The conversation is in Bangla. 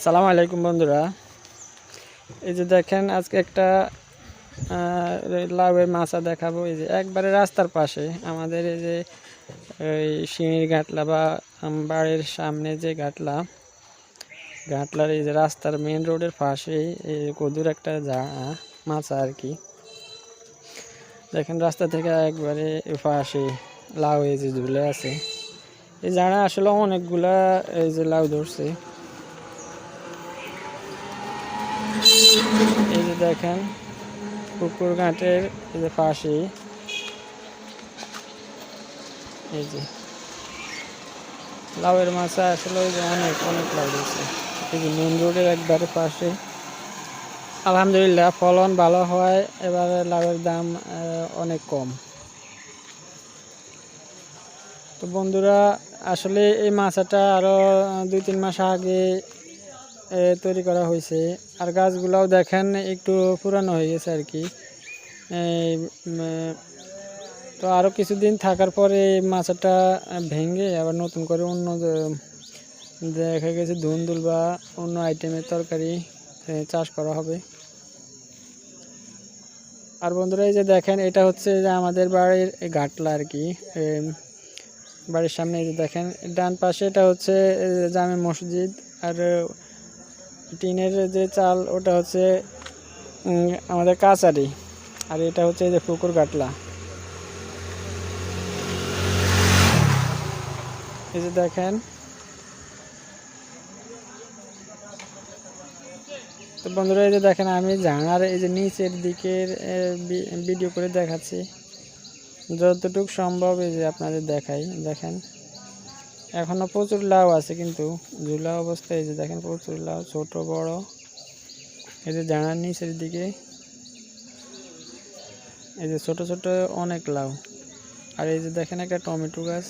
আসসালামু আলাইকুম বন্ধুরা। এই যে দেখেন আজকে একটা লাউয়ের মাচা দেখাবো। এই যে একবারে রাস্তার পাশে আমাদের এই যে এই সিঁড়ির ঘাটলা বা বাড়ির সামনে যে ঘাটলার এই যে রাস্তার মেন রোডের পাশেই এই কদুর একটা মাচা আর কি। দেখেন রাস্তা থেকে একবারে পাশে লাউ এই যে ঝুলে আছে। এই জায়গা আসলে অনেকগুলা এই যে লাউ ধরছে। এই যে দেখেন পুকুর ঘাটের এই যে পাশেই এই যে লাউয়ের মাচা আসলে ওই যে অনেক অনেক লাউ দিয়েছে। এই যে মেন রোডের একবারে পাশে। আলহামদুলিল্লাহ ফলন ভালো হয়, এবারে লাউয়ের দাম অনেক কম। তো বন্ধুরা আসলে এই মাচাটা আরও 2-3 মাস আগে তৈরি করা হয়েছে। আর গাছগুলাও দেখেন একটু পুরানো হয়ে গেছে আর কি। তো আরও কিছুদিন থাকার পরে মাচাটা ভেঙে আবার নতুন করে অন্য দেখা গেছে ধুন্দুল বা অন্য আইটেমের তরকারি চাষ করা হবে। আর বন্ধুরা এই যে দেখেন এটা হচ্ছে যে আমাদের বাড়ির ঘাটলা আর কি। বাড়ির সামনে এই যে দেখেন ডান পাশে এটা হচ্ছে জামে মসজিদ, আর টিনের যে চাল ওটা হচ্ছে আমাদের কাছারি, আর এটা হচ্ছে এই যে পুকুর ঘাটলা। এই যে দেখেন, তো বন্ধুরা এই যে দেখেন আমি জানার এই যে নিচের দিকের ভিডিও করে দেখাচ্ছি যতটুকু সম্ভব। এই যে আপনাদের দেখাই, দেখেন এখনো প্রচুর লাউ আছে কিন্তু ঝুলা অবস্থায়। এই যে দেখেন প্রচুর লাউ, ছোট বড়। এই যে জানার নিচের দিকে এই যে ছোট ছোট অনেক লাউ। আর এই যে দেখেন একটা টমেটো গাছ।